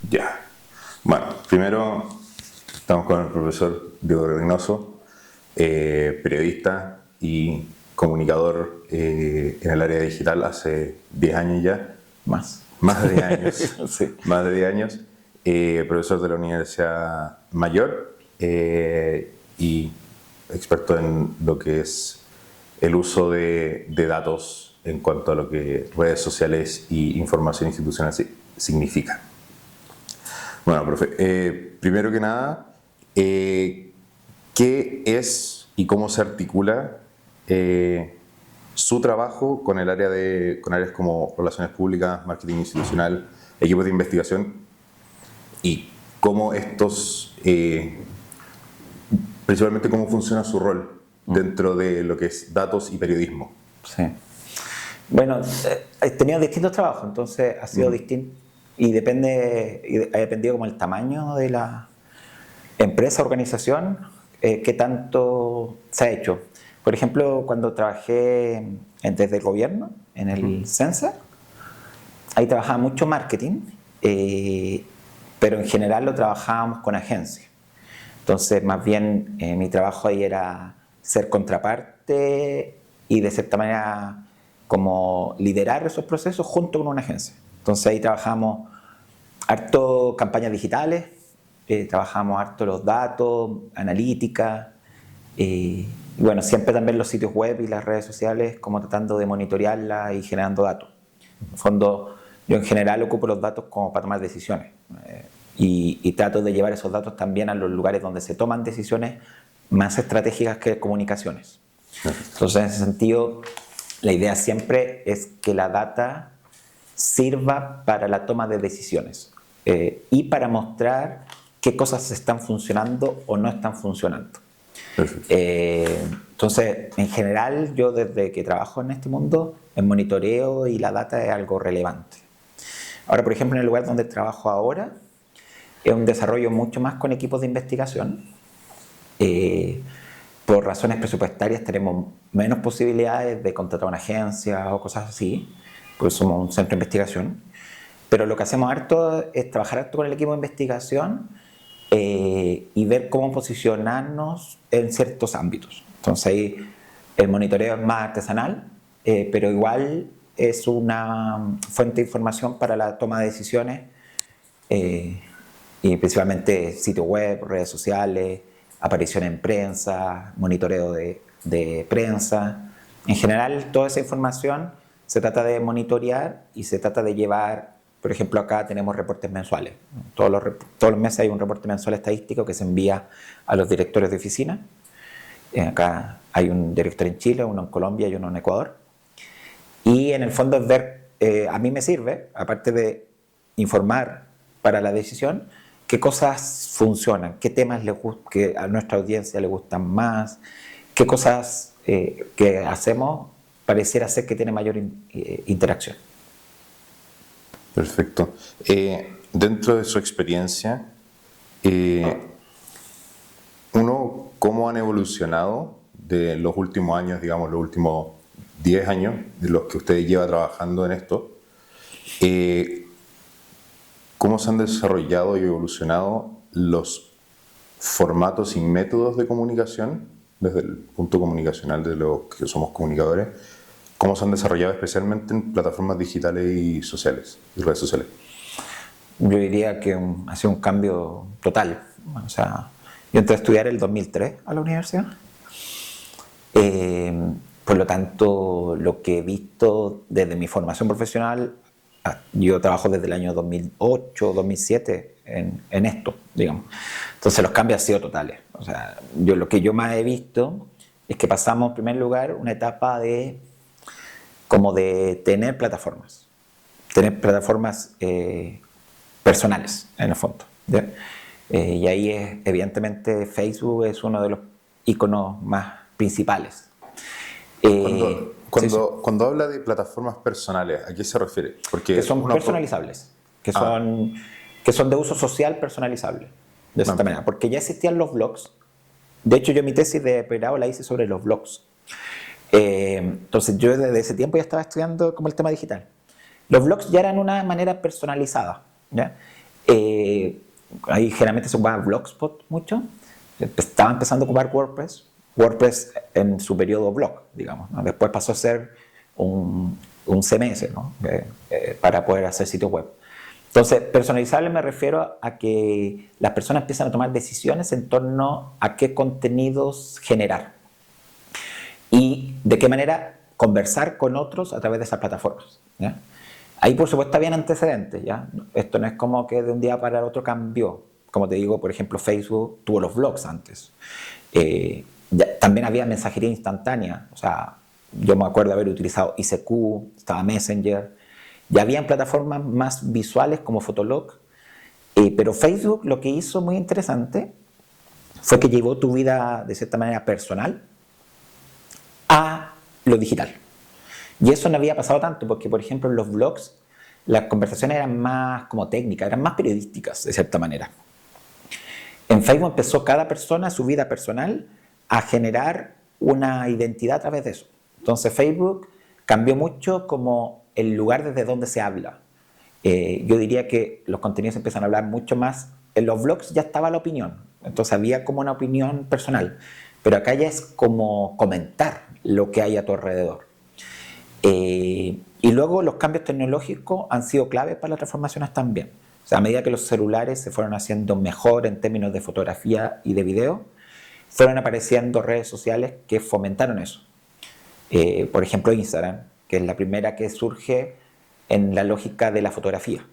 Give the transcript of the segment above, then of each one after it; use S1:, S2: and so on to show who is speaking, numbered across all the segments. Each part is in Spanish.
S1: Ya. Bueno, primero estamos con el profesor Diego Reynoso, periodista y comunicador en el área digital hace 10 años ya. Más de 10 años.
S2: Sí.
S1: Más de 10 años. Profesor de la Universidad Mayor y experto en lo que es el uso de datos en cuanto a lo que redes sociales y información institucional significa. Bueno, profe, primero que nada, ¿qué es y cómo se articula su trabajo con el área con áreas como relaciones públicas, marketing institucional, equipos de investigación y cómo estos, principalmente cómo funciona su rol dentro de lo que es datos y periodismo?
S2: Sí. Bueno, he tenido distintos trabajos, entonces ha sido distinto y ha dependido como el tamaño de la empresa, organización, qué tanto se ha hecho. Por ejemplo, cuando trabajé desde el gobierno, en el CENSA, ahí trabajaba mucho marketing, pero en general lo trabajábamos con agencias. Entonces, más bien, mi trabajo ahí era ser contraparte y de cierta manera como liderar esos procesos junto con una agencia. Entonces ahí trabajamos harto campañas digitales, trabajamos harto los datos, analítica, y bueno, siempre también los sitios web y las redes sociales como tratando de monitorearlas y generando datos. En el fondo, yo en general ocupo los datos como para tomar decisiones y trato de llevar esos datos también a los lugares donde se toman decisiones más estratégicas que comunicaciones. Entonces, en ese sentido, la idea siempre es que la data sirva para la toma de decisiones y para mostrar qué cosas están funcionando o no están funcionando. Entonces, en general, yo desde que trabajo en este mundo, el monitoreo y la data es algo relevante. Ahora, por ejemplo, en el lugar donde trabajo ahora, es un desarrollo mucho más con equipos de investigación. Por razones presupuestarias tenemos menos posibilidades de contratar una agencia o cosas así, porque somos un centro de investigación. Pero lo que hacemos harto es trabajar harto con el equipo de investigación y ver cómo posicionarnos en ciertos ámbitos. Entonces ahí el monitoreo es más artesanal, pero igual es una fuente de información para la toma de decisiones y principalmente sitios web, redes sociales, aparición en prensa, monitoreo de prensa. En general, toda esa información se trata de monitorear y se trata de llevar, por ejemplo, acá tenemos reportes mensuales. Todos los meses hay un reporte mensual estadístico que se envía a los directores de oficina. Acá hay un director en Chile, uno en Colombia y uno en Ecuador. Y en el fondo es ver, a mí me sirve, aparte de informar para la decisión, qué cosas funcionan, qué temas que a nuestra audiencia le gustan más, qué cosas que hacemos pareciera ser que tiene mayor interacción.
S1: Perfecto. Dentro de su experiencia, ¿cómo han evolucionado de los últimos años, digamos, los últimos 10 años de los que usted lleva trabajando en esto? ¿Cómo se han desarrollado y evolucionado los formatos y métodos de comunicación desde el punto comunicacional de los que somos comunicadores? ¿Cómo se han desarrollado especialmente en plataformas digitales y sociales, y redes sociales?
S2: Yo diría que ha sido un cambio total. O sea, yo entré a estudiar el 2003 a la universidad. Por lo tanto, lo que he visto desde mi formación profesional, yo trabajo desde el año 2008, 2007 en esto, digamos. Entonces los cambios han sido totales. O sea, lo que yo más he visto es que pasamos, en primer lugar, una etapa de tener plataformas personales, en el fondo. Y ahí evidentemente Facebook es uno de los iconos más principales.
S1: Cuando habla de plataformas personales, ¿a qué se refiere?
S2: Porque que son personalizables, que son de uso social personalizable, de esta manera, porque ya existían los blogs. De hecho, yo mi tesis de pregrado la hice sobre los blogs. Entonces yo desde ese tiempo ya estaba estudiando como el tema digital. Los blogs ya eran una manera personalizada, ¿ya? Ahí generalmente se ocupaba Blogspot mucho. Estaba empezando a ocupar WordPress. WordPress en su periodo blog, digamos, ¿no? Después pasó a ser un CMS, ¿no? Para poder hacer sitios web. Entonces, personalizable me refiero a que las personas empiezan a tomar decisiones en torno a qué contenidos generar y de qué manera conversar con otros a través de esas plataformas, ¿ya? Ahí, por supuesto, habían antecedentes, ¿ya? Esto no es como que de un día para el otro cambió. Como te digo, por ejemplo, Facebook tuvo los blogs antes. También había mensajería instantánea. O sea, yo me acuerdo de haber utilizado ICQ, estaba Messenger. Ya habían plataformas más visuales como Fotolog. Pero Facebook lo que hizo muy interesante fue que llevó tu vida, de cierta manera, personal a lo digital. Y eso no había pasado tanto, porque por ejemplo en los blogs las conversaciones eran más como técnicas, eran más periodísticas de cierta manera. En Facebook empezó cada persona, su vida personal, a generar una identidad a través de eso. Entonces Facebook cambió mucho como el lugar desde donde se habla. Yo diría que los contenidos empiezan a hablar mucho más. En los blogs ya estaba la opinión, entonces había como una opinión personal, pero acá ya es como comentar lo que hay a tu alrededor. Y luego los cambios tecnológicos han sido claves para las transformaciones también. O sea, a medida que los celulares se fueron haciendo mejor en términos de fotografía y de video, fueron apareciendo redes sociales que fomentaron eso. Por ejemplo, Instagram, que es la primera que surge en la lógica de la fotografía.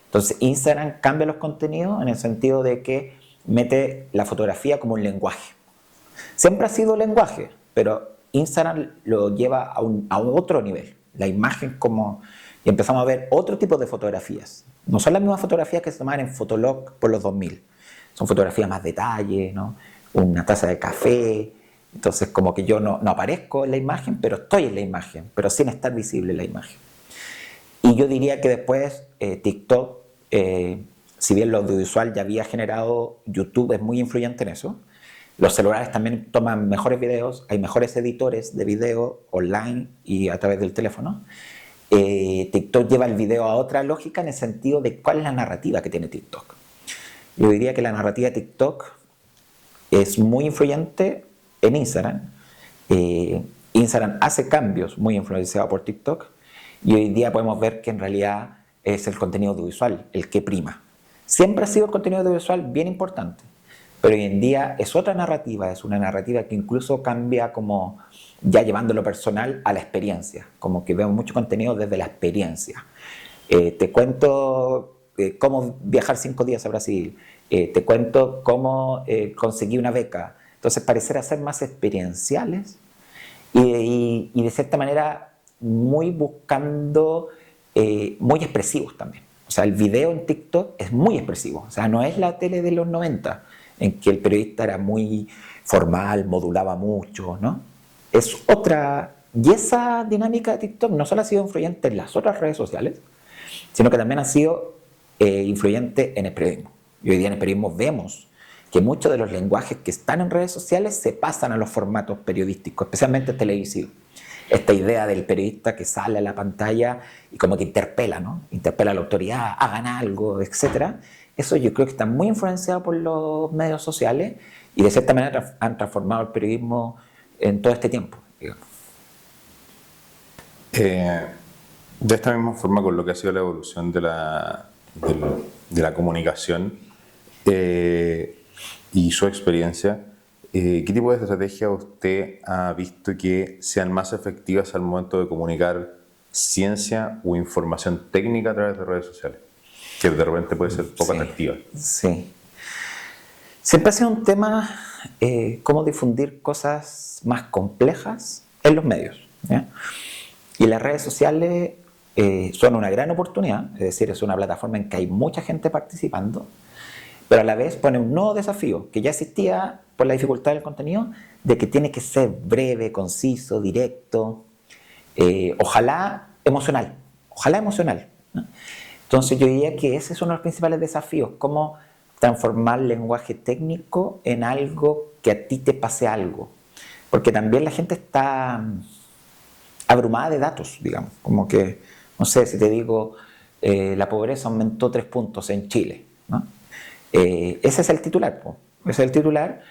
S2: Entonces, Instagram cambia los contenidos en el sentido de que mete la fotografía como un lenguaje. Siempre ha sido lenguaje, pero Instagram lo lleva a otro nivel. La imagen como... Y empezamos a ver otro tipo de fotografías. No son las mismas fotografías que se tomaban en Fotolog por los 2000. Son fotografías más detalle, ¿no? Una taza de café. Entonces como que yo no aparezco en la imagen, pero estoy en la imagen, pero sin estar visible en la imagen. Y yo diría que después TikTok, si bien lo audiovisual ya había generado, YouTube es muy influyente en eso. Los celulares también toman mejores videos, hay mejores editores de video online y a través del teléfono. TikTok lleva el video a otra lógica en el sentido de cuál es la narrativa que tiene TikTok. Yo diría que la narrativa de TikTok es muy influyente en Instagram. Instagram hace cambios muy influenciados por TikTok y hoy día podemos ver que en realidad es el contenido audiovisual el que prima. Siempre ha sido el contenido audiovisual bien importante, pero hoy en día es otra narrativa, es una narrativa que incluso cambia como ya llevando lo personal a la experiencia, como que veo mucho contenido desde la experiencia. Te cuento cómo viajar 5 días a Brasil, te cuento cómo conseguí una beca. Entonces parecer ser más experienciales y de cierta manera muy buscando, muy expresivos también. O sea, el video en TikTok es muy expresivo, o sea, no es la tele de los 90, en que el periodista era muy formal, modulaba mucho, ¿no? Es otra, y esa dinámica de TikTok no solo ha sido influyente en las otras redes sociales, sino que también ha sido influyente en el periodismo. Y hoy día en el periodismo vemos que muchos de los lenguajes que están en redes sociales se pasan a los formatos periodísticos, especialmente televisivos. Esta idea del periodista que sale a la pantalla y como que interpela, ¿no? Interpela a la autoridad, hagan algo, etc. Eso yo creo que está muy influenciado por los medios sociales y de cierta manera han transformado el periodismo en todo este tiempo, digamos.
S1: De esta misma forma, con lo que ha sido la evolución de la comunicación y su experiencia, ¿qué tipo de estrategia usted ha visto que sean más efectivas al momento de comunicar ciencia o información técnica a través de redes sociales? Que de repente puede ser poco atractiva.
S2: Sí. Siempre ha sido un tema cómo difundir cosas más complejas en los medios, ¿ya? Y las redes sociales son una gran oportunidad, es decir, es una plataforma en que hay mucha gente participando, pero a la vez pone un nuevo desafío que ya existía por la dificultad del contenido, de que tiene que ser breve, conciso, directo, ojalá emocional, ¿no? Entonces yo diría que ese es uno de los principales desafíos, cómo transformar el lenguaje técnico en algo que a ti te pase algo, porque también la gente está abrumada de datos, digamos, como que, no sé, si te digo, la pobreza aumentó 3 puntos en Chile. ¿no? Ese es el titular, po. Ese es el titular,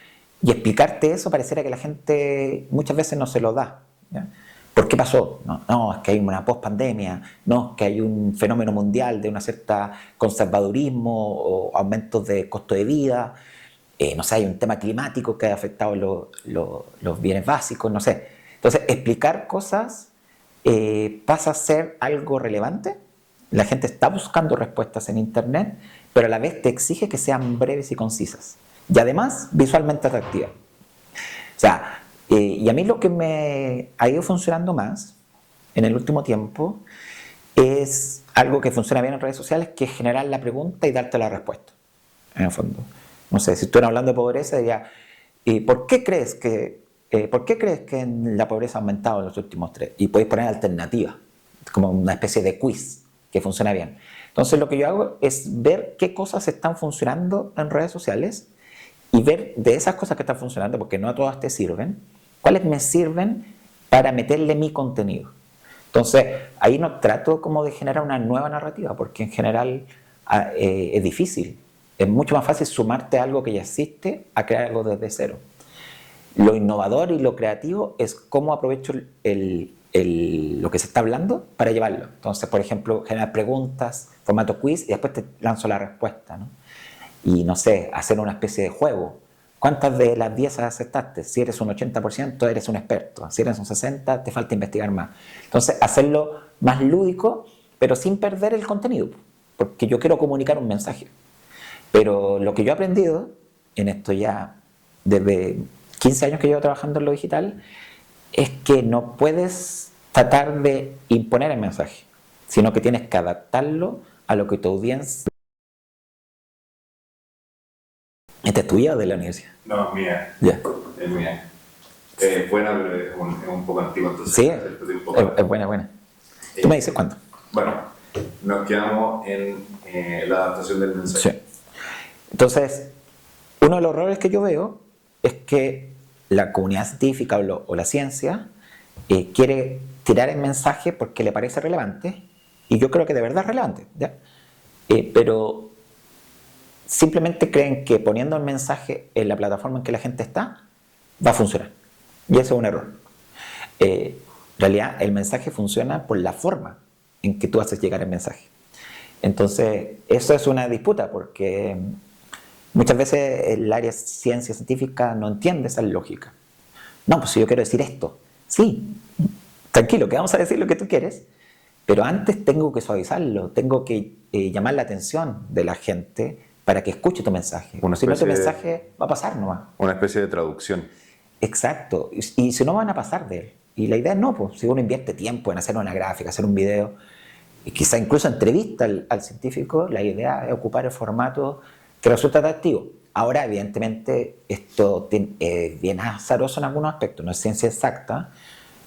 S2: y explicarte eso pareciera que la gente muchas veces no se lo da, ¿ya? ¿Por qué pasó? No, no, es que hay una post-pandemia, no, es que hay un fenómeno mundial de una cierta conservadurismo o aumentos de costo de vida, no sé, hay un tema climático que ha afectado los bienes básicos, no sé. Entonces, explicar cosas pasa a ser algo relevante. La gente está buscando respuestas en Internet, pero a la vez te exige que sean breves y concisas. Y además, visualmente atractivas. O sea, y a mí lo que me ha ido funcionando más en el último tiempo es algo que funciona bien en redes sociales, que es generar la pregunta y darte la respuesta, en el fondo. No sé, si estuvieran hablando de pobreza, diría, ¿por qué crees que la pobreza ha aumentado en los últimos 3? Y podéis poner alternativas, como una especie de quiz que funciona bien. Entonces lo que yo hago es ver qué cosas están funcionando en redes sociales y ver de esas cosas que están funcionando, porque no a todas te sirven, cuáles me sirven para meterle mi contenido. Entonces ahí no trato como de generar una nueva narrativa, porque en general es difícil. Es mucho más fácil sumarte a algo que ya existe a crear algo desde cero. Lo innovador y lo creativo es cómo aprovecho lo que se está hablando para llevarlo. Entonces, por ejemplo, generar preguntas, formato quiz, y después te lanzo la respuesta, ¿no? Y no sé, hacer una especie de juego. ¿Cuántas de las 10 aceptaste? Si eres un 80%, eres un experto. Si eres un 60%, te falta investigar más. Entonces, hacerlo más lúdico, pero sin perder el contenido, porque yo quiero comunicar un mensaje. Pero lo que yo he aprendido en esto ya desde 15 años que llevo trabajando en lo digital es que no puedes tratar de imponer el mensaje, sino que tienes que adaptarlo a lo que tu audiencia... ¿Esta es tuya o de la universidad?
S1: No, es mía.
S2: Ya.
S1: Es mía. Es buena, pero es un poco antigua, entonces...
S2: Sí,
S1: es
S2: buena. ¿Tú me dices cuándo?
S1: Bueno, nos quedamos en la adaptación del mensaje.
S2: Sí. Entonces, uno de los errores que yo veo es que la comunidad científica o la ciencia quiere tirar el mensaje porque le parece relevante, y yo creo que de verdad es relevante, ¿ya? Pero simplemente creen que poniendo el mensaje en la plataforma en que la gente está, va a funcionar. Y eso es un error. En realidad, el mensaje funciona por la forma en que tú haces llegar el mensaje. Entonces, eso es una disputa, porque muchas veces el área de ciencia científica no entiende esa lógica. No, pues si yo quiero decir esto, sí, tranquilo, que vamos a decir lo que tú quieres, pero antes tengo que suavizarlo, tengo que llamar la atención de la gente para que escuche tu mensaje. Si no, tu mensaje va a pasar nomás.
S1: Una especie de traducción.
S2: Exacto, y si no, van a pasar de él. Y la idea no, pues si uno invierte tiempo en hacer una gráfica, hacer un video, y quizá incluso entrevista al científico, la idea es ocupar el formato que resulta atractivo. Ahora, evidentemente, esto es bien azaroso en algunos aspectos, no es ciencia exacta,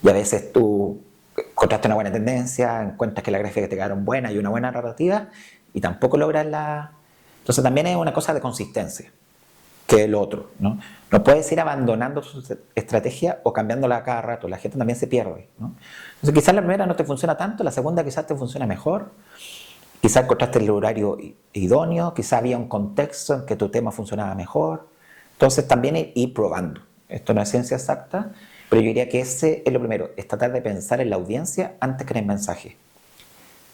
S2: y a veces tú encontraste una buena tendencia, encuentras que la gráfica te quedaron buena y una buena narrativa, y tampoco logras la... Entonces también es una cosa de consistencia, que es lo otro, ¿no? No puedes ir abandonando tu estrategia o cambiándola a cada rato, la gente también se pierde, ¿no? Entonces quizás la primera no te funciona tanto, la segunda quizás te funciona mejor, quizás encontraste el horario idóneo, quizás había un contexto en que tu tema funcionaba mejor. Entonces también ir probando. Esto no es ciencia exacta, pero yo diría que ese es lo primero, es tratar de pensar en la audiencia antes que en el mensaje.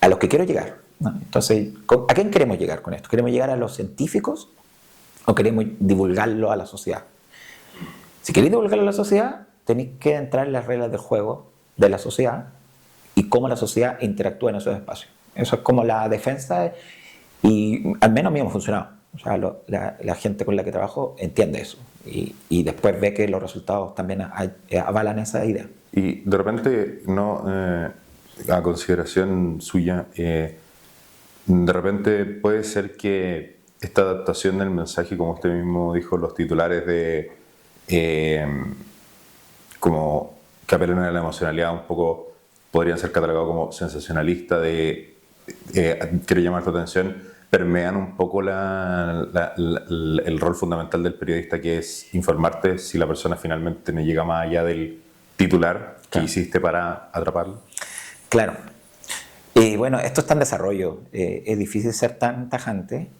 S2: A los que quiero llegar, ¿no? Entonces, ¿a quién queremos llegar con esto? ¿Queremos llegar a los científicos o queremos divulgarlo a la sociedad? Si queréis divulgarlo a la sociedad, tenéis que entrar en las reglas del juego de la sociedad y cómo la sociedad interactúa en esos espacios. Eso es como la defensa, y al menos a mí me ha funcionado. O sea, la gente con la que trabajo entiende eso y después ve que los resultados también avalan esa idea.
S1: Y de repente, no, a consideración suya, de repente puede ser que esta adaptación del mensaje, como usted mismo dijo, los titulares de como que apelan a la emocionalidad un poco, podrían ser catalogados como sensacionalista, de quiero llamar tu atención, permean un poco el rol fundamental del periodista, que es informarte si la persona finalmente no llega más allá del titular que hiciste para atraparlo.
S2: Claro. Y bueno, esto está en desarrollo. Es difícil ser tan tajante,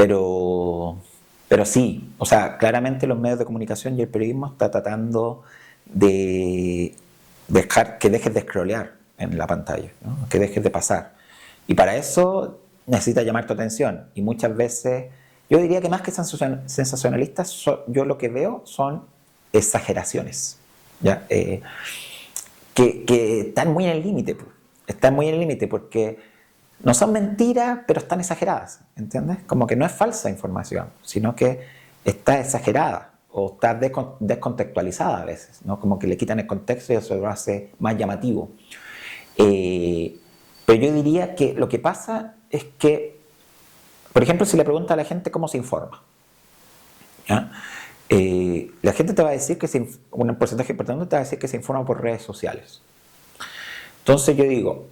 S2: pero sí, o sea, claramente los medios de comunicación y el periodismo está tratando de dejar que dejes de scrollear en la pantalla, ¿no? Que dejes de pasar. Y para eso necesita llamar tu atención. Y muchas veces, yo diría que más que sensacionalistas, yo lo que veo son exageraciones, ¿ya? Que están muy en el límite, pues. Están muy en el límite porque no son mentiras, pero están exageradas, ¿entiendes? Como que no es falsa información, sino que está exagerada o está descontextualizada a veces, ¿no? Como que le quitan el contexto y eso lo hace más llamativo. Pero yo diría que lo que pasa es que, por ejemplo, si le preguntas a la gente cómo se informa, ¿ya? La gente te va a decir que un porcentaje importante te va a decir que se informa por redes sociales. Entonces yo digo,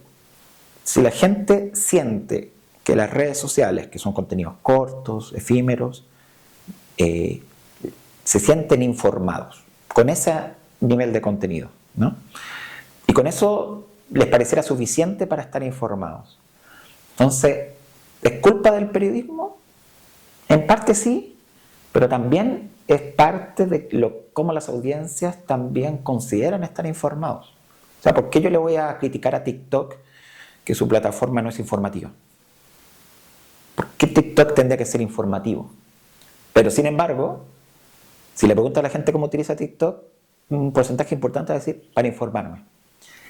S2: si la gente siente que las redes sociales, que son contenidos cortos, efímeros, se sienten informados con ese nivel de contenido, ¿no? Y con eso les pareciera suficiente para estar informados. Entonces, ¿es culpa del periodismo? En parte sí, pero también es parte de cómo las audiencias también consideran estar informados. O sea, ¿por qué yo le voy a criticar a TikTok que su plataforma no es informativa? ¿Por qué TikTok tendría que ser informativo? Pero sin embargo, si le pregunto a la gente cómo utiliza TikTok, un porcentaje importante va a decir, para informarme.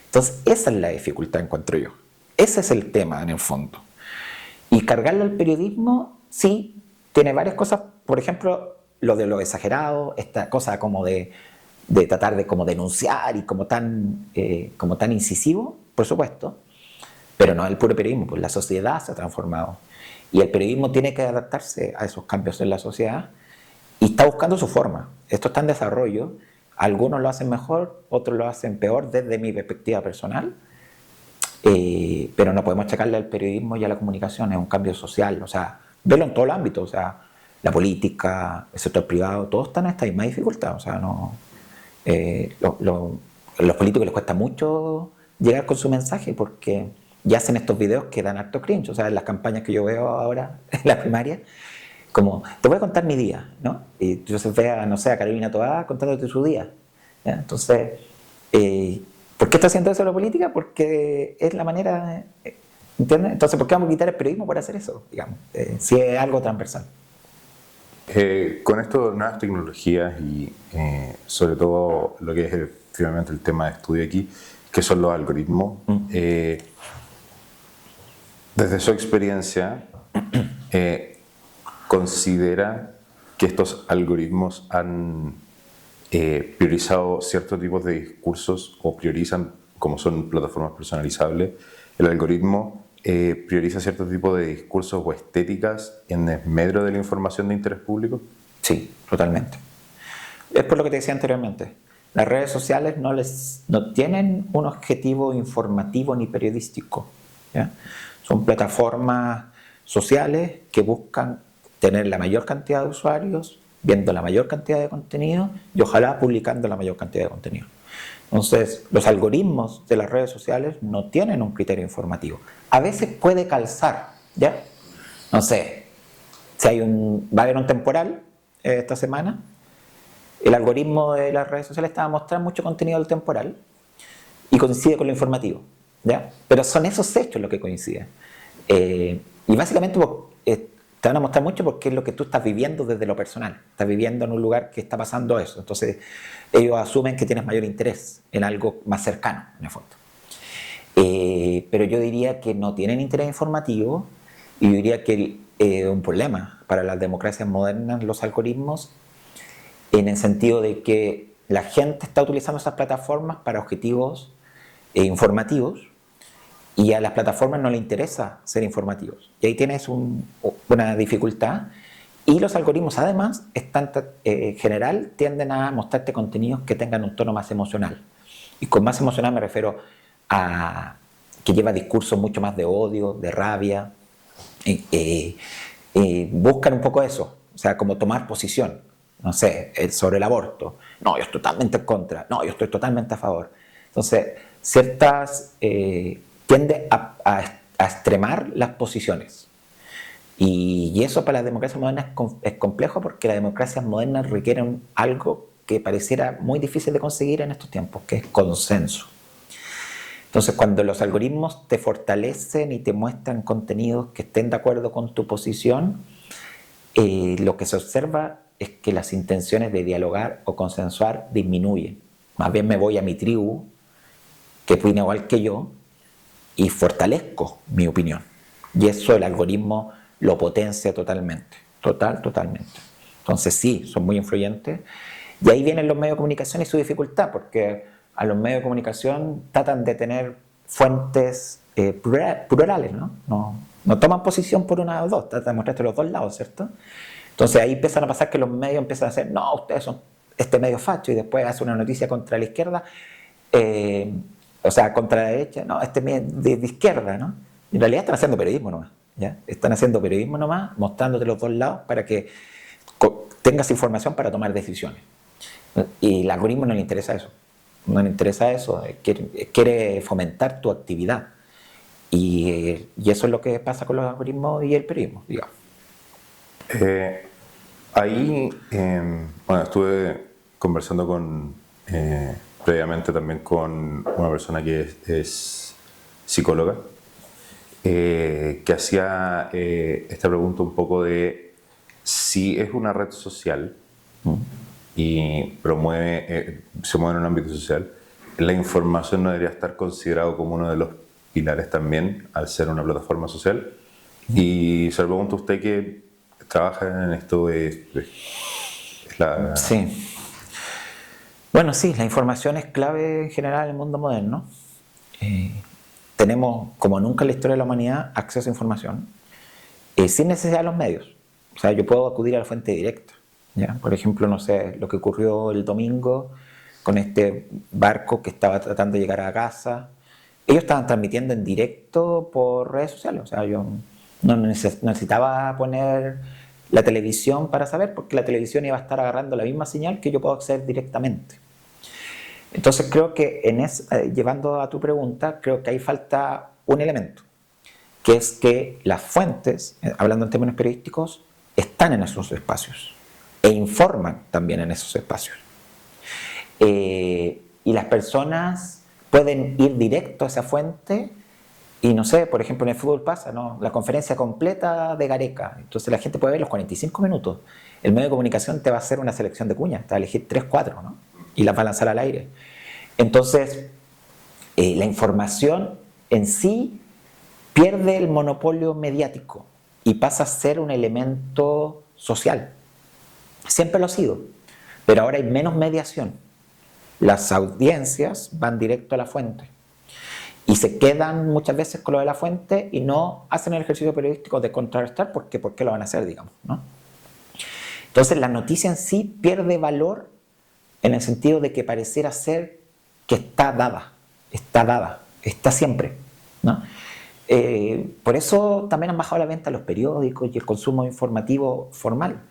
S2: Entonces, esa es la dificultad, encuentro yo. Ese es el tema, en el fondo. Y cargarlo al periodismo, sí, tiene varias cosas. Por ejemplo, lo de lo exagerado, esta cosa como de tratar de como denunciar y como tan incisivo, por supuesto. Pero no el puro periodismo, pues la sociedad se ha transformado. Y el periodismo tiene que adaptarse a esos cambios en la sociedad y está buscando su forma. Esto está en desarrollo. Algunos lo hacen mejor, otros lo hacen peor desde mi perspectiva personal. Pero no podemos achacarle al periodismo y a la comunicación, es un cambio social. O sea, verlo en todo el ámbito. O sea, la política, el sector privado, todos están en esta misma dificultad. O sea, no, los políticos les cuesta mucho llegar con su mensaje porque ya hacen estos videos que dan harto cringe. O sea, en las campañas que yo veo ahora en la primaria, como, te voy a contar mi día, ¿no? Y entonces ve a, no sé, a Carolina Toá contándote su día, ¿ya? Entonces, ¿por qué está haciendo eso la política? Porque es la manera, ¿entiendes? Entonces, ¿por qué vamos a quitar el periodismo por hacer eso? Digamos, si es algo transversal.
S1: Con esto de nuevas tecnologías y sobre todo lo que es finalmente el tema de estudio aquí, que son los algoritmos, desde su experiencia, ¿considera que estos algoritmos han priorizado ciertos tipos de discursos o priorizan, como son plataformas personalizables, el algoritmo prioriza cierto tipo de discursos o estéticas en desmedro de la información de interés público?
S2: Sí, totalmente. Es por lo que te decía anteriormente. Las redes sociales no tienen un objetivo informativo ni periodístico, ¿ya? Son plataformas sociales que buscan tener la mayor cantidad de usuarios, viendo la mayor cantidad de contenido y ojalá publicando la mayor cantidad de contenido. Entonces, los algoritmos de las redes sociales no tienen un criterio informativo. A veces puede calzar, ¿ya? No sé, si va a haber un temporal esta semana, el algoritmo de las redes sociales te va a mostrar mucho contenido del temporal y coincide con lo informativo, ¿ya? Pero son esos hechos los que coinciden. Y básicamente te van a mostrar mucho porque es lo que tú estás viviendo desde lo personal. Estás viviendo en un lugar que está pasando eso. Entonces, ellos asumen que tienes mayor interés en algo más cercano, en el fondo. Pero yo diría que no tienen interés informativo y yo diría que es un problema para las democracias modernas, los algoritmos, en el sentido de que la gente está utilizando esas plataformas para objetivos informativos y a las plataformas no les interesa ser informativos. Y ahí tienes una dificultad. Y los algoritmos además, en general, tienden a mostrarte contenidos que tengan un tono más emocional. Y con más emocional me refiero a que lleva discursos mucho más de odio, de rabia. Buscan un poco eso, o sea, como tomar posición. No sé, sobre el aborto. No, yo estoy totalmente en contra. No, yo estoy totalmente a favor. Entonces, tiende a extremar las posiciones. Y eso para las democracias modernas es complejo porque las democracias modernas requieren algo que pareciera muy difícil de conseguir en estos tiempos, que es consenso. Entonces, cuando los algoritmos te fortalecen y te muestran contenidos que estén de acuerdo con tu posición, lo que se observa es que las intenciones de dialogar o consensuar disminuyen. Más bien me voy a mi tribu, que opina igual que yo, y fortalezco mi opinión. Y eso el algoritmo lo potencia totalmente, totalmente. Entonces sí, son muy influyentes. Y ahí vienen los medios de comunicación y su dificultad, porque a los medios de comunicación tratan de tener fuentes plurales, ¿no? No toman posición por una o dos, tratan de mostrarte los dos lados, ¿cierto? Entonces ahí empiezan a pasar que los medios empiezan a decir, no, ustedes son este medio facho, y después hace una noticia contra la izquierda, o sea, contra la derecha, no, este de izquierda, ¿no? En realidad están haciendo periodismo nomás, ¿ya? Están haciendo periodismo nomás, mostrándote los dos lados para que tengas información para tomar decisiones. Y el algoritmo no le interesa eso. No le interesa eso, quiere fomentar tu actividad. Y eso es lo que pasa con los algoritmos y el periodismo, digamos.
S1: Ahí, bueno, estuve conversando previamente también con una persona que es psicóloga, que hacía esta pregunta un poco de si es una red social y se mueve en un ámbito social, la información no debería estar considerado como uno de los pilares también al ser una plataforma social. Y se lo pregunto a usted que trabaja en esto
S2: Sí. Bueno, sí, la información es clave en general en el mundo moderno. Tenemos, como nunca en la historia de la humanidad, acceso a información sin necesidad de los medios. O sea, yo puedo acudir a la fuente directa, ¿ya? Por ejemplo, no sé, lo que ocurrió el domingo con este barco que estaba tratando de llegar a Gaza. Ellos estaban transmitiendo en directo por redes sociales. O sea, yo no necesitaba poner la televisión para saber, porque la televisión iba a estar agarrando la misma señal que yo puedo acceder directamente. Entonces creo que llevando a tu pregunta, creo que ahí falta un elemento, que es que las fuentes, hablando en términos periodísticos, están en esos espacios e informan también en esos espacios. Y las personas pueden ir directo a esa fuente y no sé, por ejemplo en el fútbol pasa, ¿no? La conferencia completa de Gareca, entonces la gente puede ver los 45 minutos. El medio de comunicación te va a hacer una selección de cuñas, te va a elegir 3, 4, ¿no? Y las va a lanzar al aire. Entonces, la información en sí pierde el monopolio mediático y pasa a ser un elemento social. Siempre lo ha sido, pero ahora hay menos mediación. Las audiencias van directo a la fuente y se quedan muchas veces con lo de la fuente y no hacen el ejercicio periodístico de contrarrestar porque ¿por qué lo van a hacer, digamos, ¿no? Entonces la noticia en sí pierde valor en el sentido de que pareciera ser que está dada, está siempre, ¿no? Por eso también han bajado la venta los periódicos y el consumo informativo formal,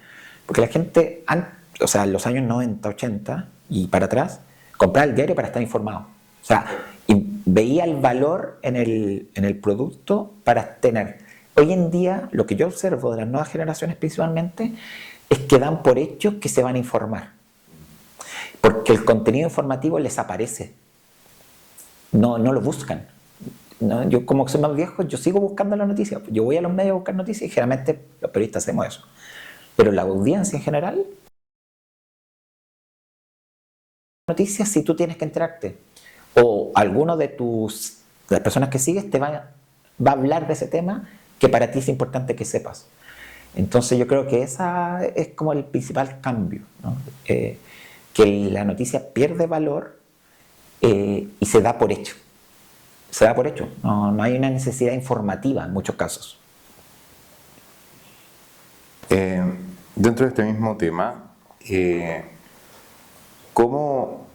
S2: porque la gente, o sea, en los años 90, 80 y para atrás, compraba el diario para estar informado. O sea, veía el valor en el producto para tener. Hoy en día, lo que yo observo de las nuevas generaciones principalmente es que dan por hecho que se van a informar. Porque el contenido informativo les aparece. No lo buscan. ¿No? Yo, como soy más viejo, yo sigo buscando las noticias. Yo voy a los medios a buscar noticias y generalmente los periodistas hacemos eso. Pero la audiencia en general, noticias si tú tienes que enterarte. O alguno de las personas que sigues te va a hablar de ese tema que para ti es importante que sepas. Entonces yo creo que esa es como el principal cambio, ¿no? Que la noticia pierde valor y se da por hecho. Se da por hecho. No hay una necesidad informativa en muchos casos.
S1: Dentro de este mismo tema, ¿cómo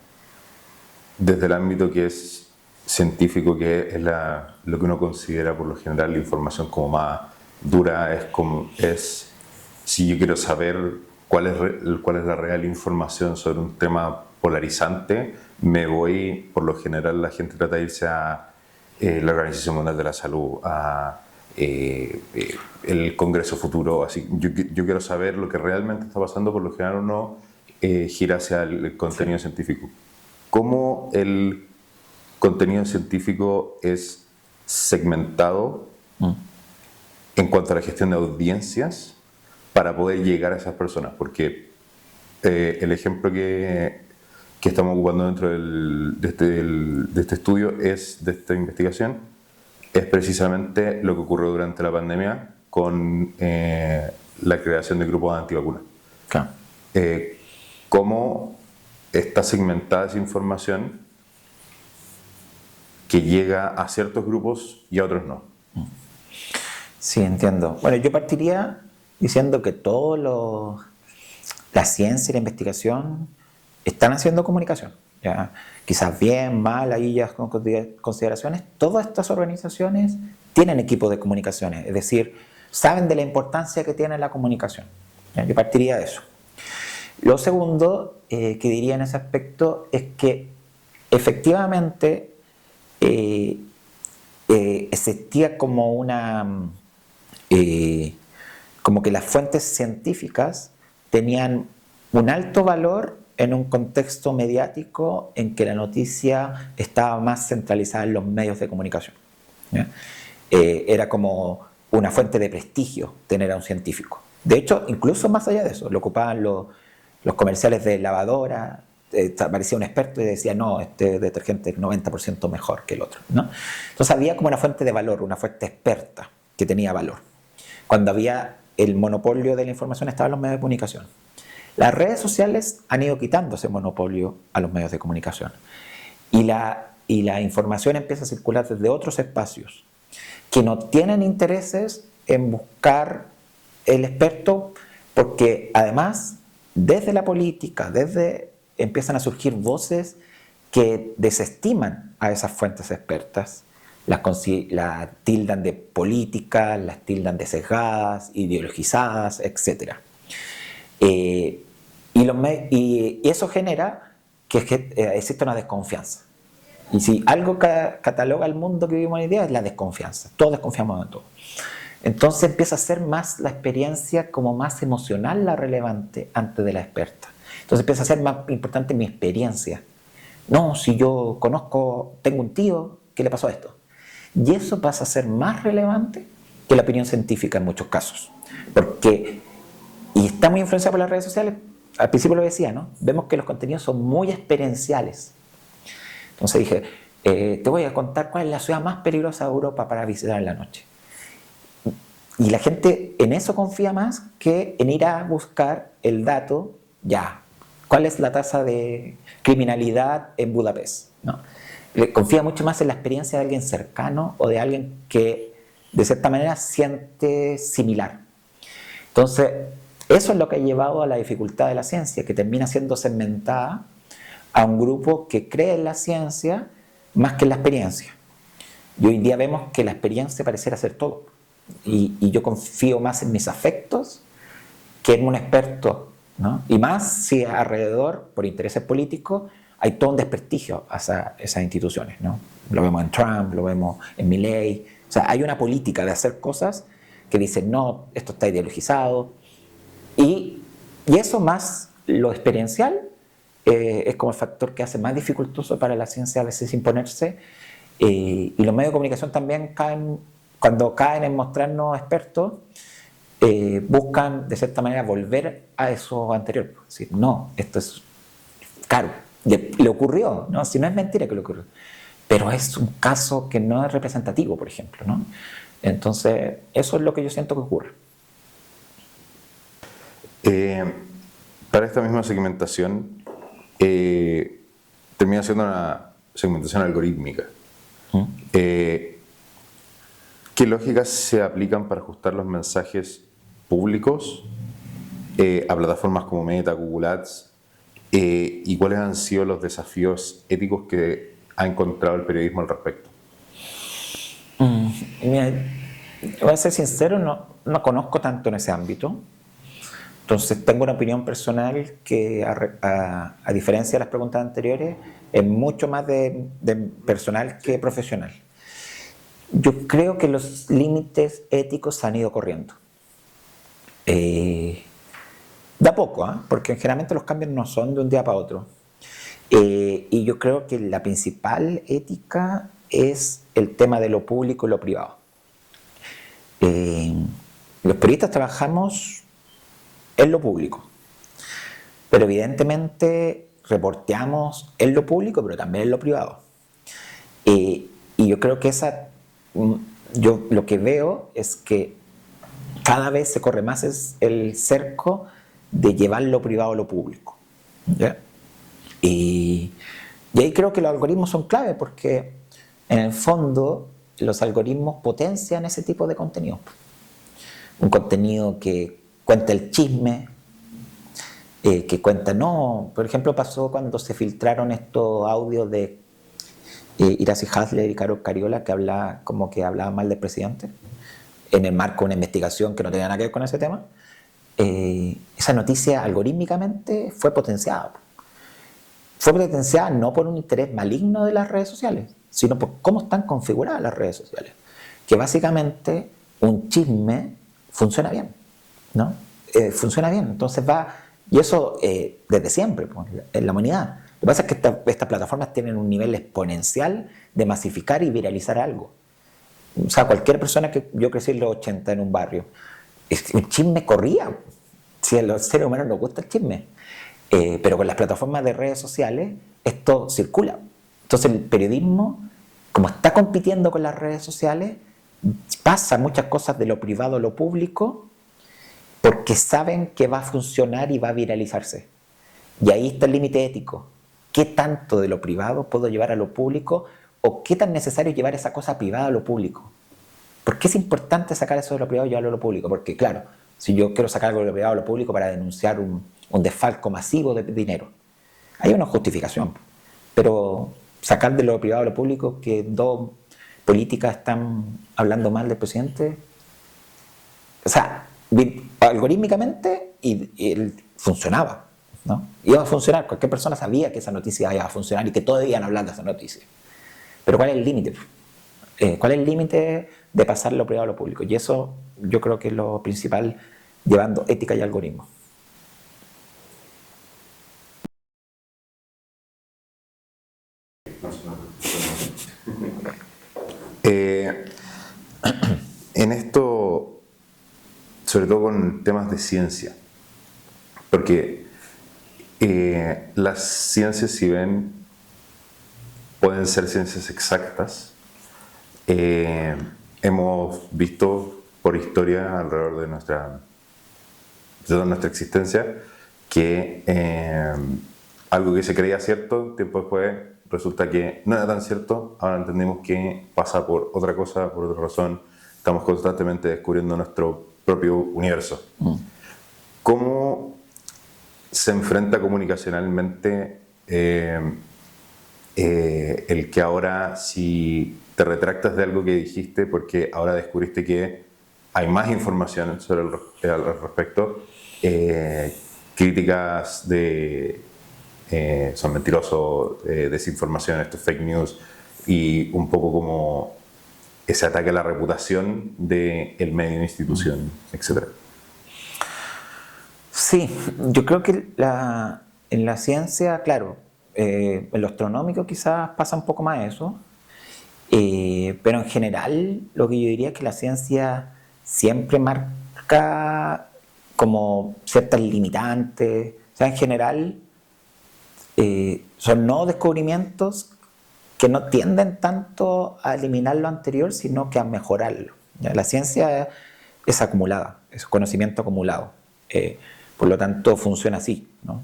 S1: desde el ámbito que es científico, que es lo que uno considera por lo general la información como más dura, es si yo quiero saber cuál es la real información sobre un tema polarizante, me voy, por lo general la gente trata de irse a la Organización Mundial de la Salud, a el Congreso futuro. Así, yo quiero saber lo que realmente está pasando. Por lo general uno gira hacia el contenido científico. ¿Cómo el contenido científico es segmentado en cuanto a la gestión de audiencias para poder llegar a esas personas? Porque el ejemplo que estamos ocupando dentro de este estudio, de esta investigación, es precisamente lo que ocurrió durante la pandemia con la creación de grupos antivacunas.
S2: Claro.
S1: ¿Cómo está segmentada esa información que llega a ciertos grupos y a otros no?
S2: Sí, entiendo. Bueno, yo partiría diciendo que la ciencia y la investigación están haciendo comunicación. ¿Ya? Quizás bien, mal, ahí ya con consideraciones. Todas estas organizaciones tienen equipos de comunicaciones, es decir, saben de la importancia que tiene la comunicación. ¿Ya? Yo partiría de eso. Lo segundo que diría en ese aspecto es que efectivamente existía como como que las fuentes científicas tenían un alto valor en un contexto mediático en que la noticia estaba más centralizada en los medios de comunicación. ¿Ya? Era como una fuente de prestigio tener a un científico. De hecho, incluso más allá de eso, lo ocupaban los comerciales de lavadora, aparecía un experto y decía, no, este detergente es 90% mejor que el otro, ¿no? Entonces había como una fuente de valor, una fuente experta que tenía valor. Cuando había el monopolio de la información estaban los medios de comunicación. Las redes sociales han ido quitando ese monopolio a los medios de comunicación. Y la información empieza a circular desde otros espacios que no tienen intereses en buscar el experto, porque además desde la política, empiezan a surgir voces que desestiman a esas fuentes expertas, las tildan de políticas, las tildan de sesgadas, ideologizadas, etc. Y eso genera que existe una desconfianza. Y si algo cataloga el mundo que vivimos hoy día es la desconfianza. Todos desconfiamos de todo. Entonces empieza a ser más la experiencia como más emocional la relevante antes de la experta. Entonces empieza a ser más importante mi experiencia. No, si yo tengo un tío que le pasó esto. Y eso pasa a ser más relevante que la opinión científica en muchos casos. Y está muy influenciado por las redes sociales. Al principio lo decía, ¿no? Vemos que los contenidos son muy experienciales. Entonces dije, te voy a contar cuál es la ciudad más peligrosa de Europa para visitar en la noche. Y la gente en eso confía más que en ir a buscar el dato, ¿cuál es la tasa de criminalidad en Budapest? ¿No? Confía mucho más en la experiencia de alguien cercano o de alguien que de cierta manera siente similar. Entonces, eso es lo que ha llevado a la dificultad de la ciencia, que termina siendo segmentada a un grupo que cree en la ciencia más que en la experiencia. Y hoy día vemos que la experiencia pareciera ser todo. Y yo confío más en mis afectos que en un experto, ¿no? Y más si alrededor, por intereses políticos, hay todo un desprestigio hacia esas instituciones, ¿no? Lo vemos en Trump, lo vemos en Milei. O sea, hay una política de hacer cosas que dicen, no, esto está ideologizado. Y eso más lo experiencial es como el factor que hace más dificultoso para la ciencia a veces imponerse. Y los medios de comunicación también cuando caen en mostrarnos expertos, buscan de cierta manera volver a eso anterior. Es decir, no, esto es claro, le ocurrió, ¿no? Si no es mentira que le ocurrió, pero es un caso que no es representativo, por ejemplo, ¿no? Entonces, eso es lo que yo siento que ocurre.
S1: Para esta misma segmentación, termina siendo una segmentación algorítmica. ¿Qué lógicas se aplican para ajustar los mensajes públicos a plataformas como Meta, Google Ads? ¿Y cuáles han sido los desafíos éticos que ha encontrado el periodismo al respecto?
S2: Mira, voy a ser sincero, no conozco tanto en ese ámbito. Entonces tengo una opinión personal que, a diferencia de las preguntas anteriores, es mucho más de personal que profesional. Yo creo que los límites éticos se han ido corriendo. De a poco, ¿eh? Porque generalmente los cambios no son de un día para otro. Y yo creo que la principal ética es el tema de lo público y lo privado. Los periodistas trabajamos en lo público, pero evidentemente reporteamos en lo público, pero también en lo privado. Y yo creo que yo lo que veo es que cada vez se corre más el cerco de llevar lo privado a lo público, ¿ya? Y ahí creo que los algoritmos son clave porque en el fondo los algoritmos potencian ese tipo de contenido. Un contenido que cuenta el chisme, que cuenta, no, por ejemplo pasó cuando se filtraron estos audios de Iracy Hasler y Caro Cariola que hablaban mal del presidente en el marco de una investigación que no tenía nada que ver con ese tema. Esa noticia algorítmicamente fue potenciada. Fue potenciada no por un interés maligno de las redes sociales, sino por cómo están configuradas las redes sociales. Que básicamente un chisme funciona bien, ¿no? Funciona bien, entonces y eso desde siempre, pues, en la humanidad. Lo que pasa es que estas plataformas tienen un nivel exponencial de masificar y viralizar algo. O sea, cualquier persona que yo crecí en los 80 en un barrio, un chisme corría. Si a los seres humanos nos gusta el chisme. Pero con las plataformas de redes sociales esto circula. Entonces el periodismo, como está compitiendo con las redes sociales, pasa muchas cosas de lo privado a lo público porque saben que va a funcionar y va a viralizarse. Y ahí está el límite ético. ¿Qué tanto de lo privado puedo llevar a lo público o qué tan necesario es llevar esa cosa privada a lo público? ¿Por qué es importante sacar eso de lo privado y llevarlo a lo público? Porque claro, si yo quiero sacar algo de lo privado a lo público para denunciar un desfalco masivo de dinero, hay una justificación. Pero sacar de lo privado a lo público que dos políticas están hablando mal del presidente, o sea, algorítmicamente y funcionaba, ¿no? Iba a funcionar, cualquier persona sabía que esa noticia iba a funcionar y que todos iban a hablar de esa noticia. Pero ¿cuál es el límite? ¿Cuál es el límite de pasar lo privado a lo público? Y eso yo creo que es lo principal llevando ética y algoritmo.
S1: En esto, sobre todo con temas de ciencia, porque las ciencias, si bien pueden ser ciencias exactas, hemos visto por historia alrededor de toda nuestra existencia que algo que se creía cierto, tiempo después resulta que no era tan cierto. Ahora entendemos que pasa por otra cosa, por otra razón. Estamos constantemente descubriendo nuestro propio universo. ¿Cómo se enfrenta comunicacionalmente el que ahora, si te retractas de algo que dijiste porque ahora descubriste que hay más información al respecto, críticas de son mentirosos, desinformación, esto es fake news, y un poco como ese ataque a la reputación del medio, institución, etc.?
S2: Sí, yo creo que en la ciencia, claro, en lo astronómico quizás pasa un poco más eso, pero en general lo que yo diría es que la ciencia siempre marca como ciertas limitantes. O sea, en general son nuevos descubrimientos que no tienden tanto a eliminar lo anterior, sino que a mejorarlo. ¿Ya? La ciencia es acumulada, es conocimiento acumulado. Por lo tanto, funciona así, ¿no?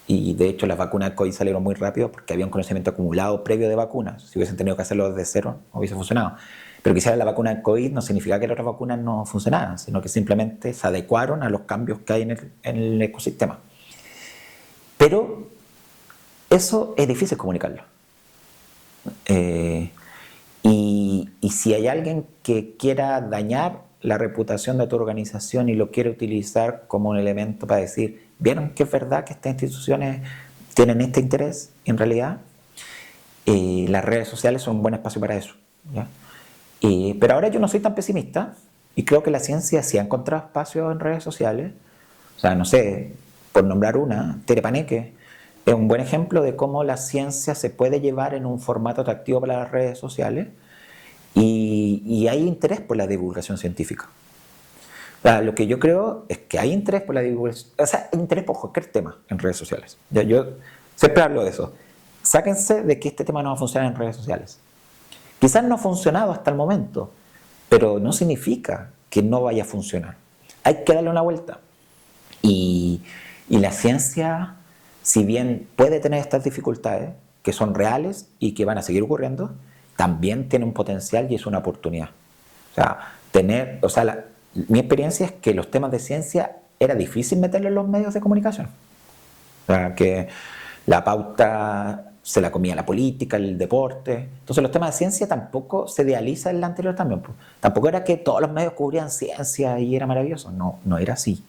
S2: Y de hecho las vacunas COVID salieron muy rápido porque había un conocimiento acumulado previo de vacunas. Si hubiesen tenido que hacerlo desde cero, no hubiese funcionado. Pero quizás la vacuna de COVID no significa que las otras vacunas no funcionaran, sino que simplemente se adecuaron a los cambios que hay en el ecosistema. Pero eso es difícil comunicarlo. Y si hay alguien que quiera dañar la reputación de tu organización y lo quiere utilizar como un elemento para decir, ¿vieron que es verdad que estas instituciones tienen este interés? En realidad, las redes sociales son un buen espacio para eso, ¿ya? Pero ahora yo no soy tan pesimista y creo que la ciencia sí ha encontrado espacios en redes sociales. O sea, no sé, por nombrar una, Tere Paneque es un buen ejemplo de cómo la ciencia se puede llevar en un formato atractivo para las redes sociales y hay interés por la divulgación científica. O sea, lo que yo creo es que hay interés por la divulgación, o sea, interés por cualquier tema en redes sociales. Yo siempre hablo de eso. Sáquense de que este tema no va a funcionar en redes sociales. Quizás no ha funcionado hasta el momento, pero no significa que no vaya a funcionar. Hay que darle una vuelta. Y la ciencia, si bien puede tener estas dificultades, que son reales y que van a seguir ocurriendo, también tiene un potencial y es una oportunidad. O sea, mi experiencia es que los temas de ciencia era difícil meterlos en los medios de comunicación. O sea, que la pauta se la comía la política, el deporte. Entonces los temas de ciencia tampoco se idealiza en la anterior también. Pues. Tampoco era que todos los medios cubrían ciencia y era maravilloso. No, no era así.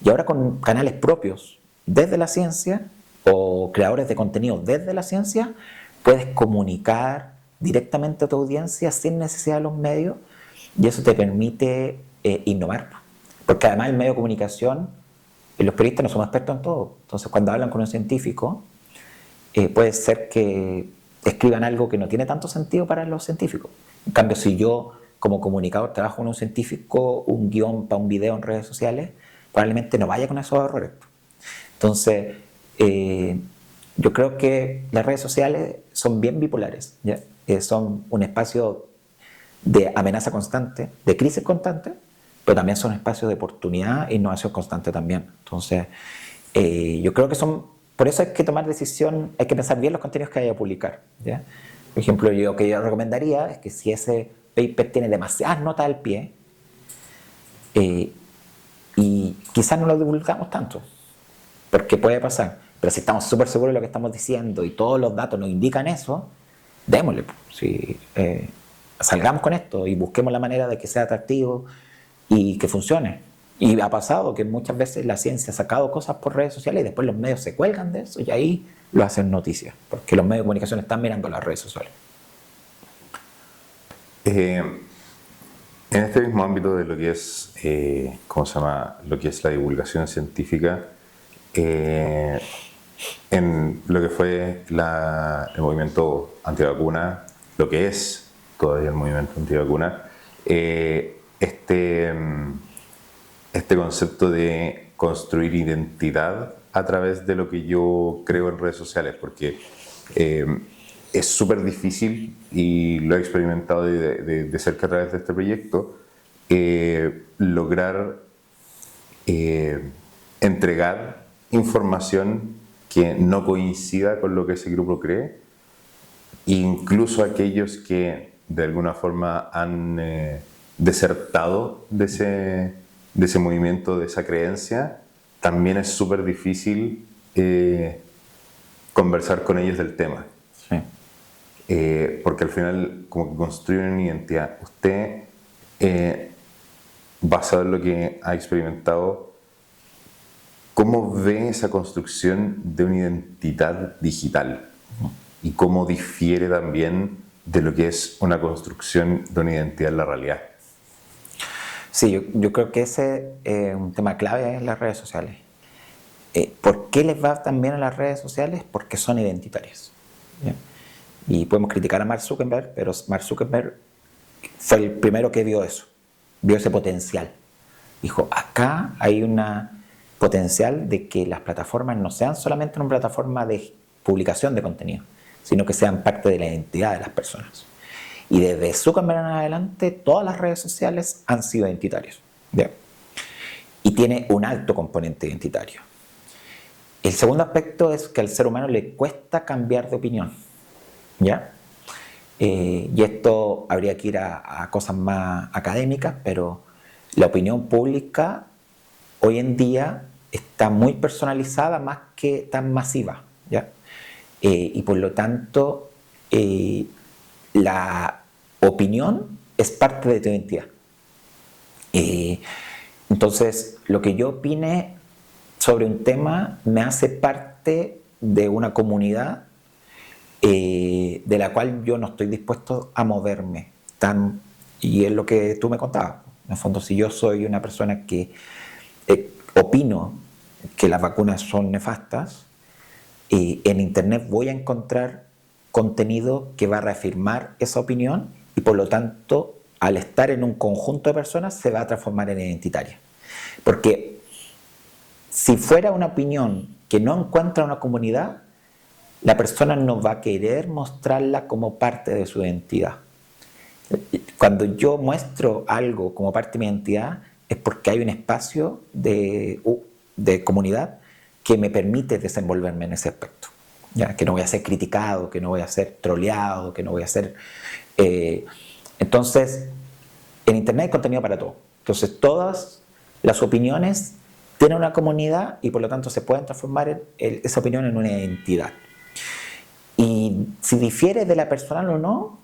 S2: Y ahora con canales propios desde la ciencia o creadores de contenido desde la ciencia, puedes comunicar directamente a tu audiencia sin necesidad de los medios y eso te permite innovar. Porque además el medio de comunicación, los periodistas no somos expertos en todo. Entonces cuando hablan con un científico, puede ser que escriban algo que no tiene tanto sentido para los científicos. En cambio, si yo como comunicador trabajo con un científico, un guión para un video en redes sociales, probablemente no vaya con esos errores. Entonces, yo creo que las redes sociales son bien bipolares, ¿ya? Son un espacio de amenaza constante, de crisis constante, pero también son espacios de oportunidad e innovación constante también. Entonces, yo creo que son... Por eso hay que tomar decisión, hay que pensar bien los contenidos que hay a publicar, ¿ya? Por ejemplo, lo que yo recomendaría es que si ese paper tiene demasiadas notas al pie, y quizás no lo divulgamos tanto, porque puede pasar. Pero si estamos súper seguros de lo que estamos diciendo y todos los datos nos indican eso, démosle. Salgamos con esto y busquemos la manera de que sea atractivo y que funcione. Y ha pasado que muchas veces la ciencia ha sacado cosas por redes sociales y después los medios se cuelgan de eso y ahí lo hacen noticias, porque los medios de comunicación están mirando las redes sociales.
S1: En este mismo ámbito de lo que es, lo que es la divulgación científica, en lo que fue el movimiento antivacuna, lo que es todavía el movimiento antivacuna, este concepto de construir identidad a través de lo que yo creo en redes sociales, porque es súper difícil, y lo he experimentado de cerca a través de este proyecto, lograr entregar información que no coincida con lo que ese grupo cree, incluso aquellos que de alguna forma han desertado de ese movimiento, de esa creencia. También es súper difícil conversar con ellos del tema.
S2: Sí.
S1: Porque al final como que construyen una identidad. Usted, basado en lo que ha experimentado, ¿cómo ve esa construcción de una identidad digital? Y cómo difiere también de lo que es una construcción de una identidad en la realidad.
S2: Sí, yo creo que ese es un tema clave en las redes sociales. ¿Por qué les va tan bien a las redes sociales? Porque son identitarias. ¿Ya? Y podemos criticar a Mark Zuckerberg, pero Mark Zuckerberg fue el primero que vio eso, vio ese potencial. Dijo, acá hay un potencial de que las plataformas no sean solamente una plataforma de publicación de contenido, sino que sean parte de la identidad de las personas. Y desde Zuckerberg en adelante, todas las redes sociales han sido identitarias. ¿Ya? Y tiene un alto componente identitario. El segundo aspecto es que al ser humano le cuesta cambiar de opinión. ¿Ya? Y esto habría que ir a cosas más académicas, pero la opinión pública hoy en día está muy personalizada más que tan masiva. ¿Ya? Y por lo tanto, la opinión es parte de tu identidad. Entonces, lo que yo opine sobre un tema me hace parte de una comunidad de la cual yo no estoy dispuesto a moverme. y es lo que tú me contabas. En el fondo, si yo soy una persona que opino que las vacunas son nefastas, en Internet voy a encontrar contenido que va a reafirmar esa opinión y por lo tanto, al estar en un conjunto de personas, se va a transformar en identitaria. Porque si fuera una opinión que no encuentra una comunidad, la persona no va a querer mostrarla como parte de su identidad. Cuando yo muestro algo como parte de mi identidad, es porque hay un espacio de comunidad que me permite desenvolverme en ese aspecto. ¿Ya? Que no voy a ser criticado, que no voy a ser troleado, que no voy a ser... Entonces, en Internet hay contenido para todo. Entonces, todas las opiniones tienen una comunidad y por lo tanto se pueden transformar esa opinión en una identidad. Y si difiere de la personal o no,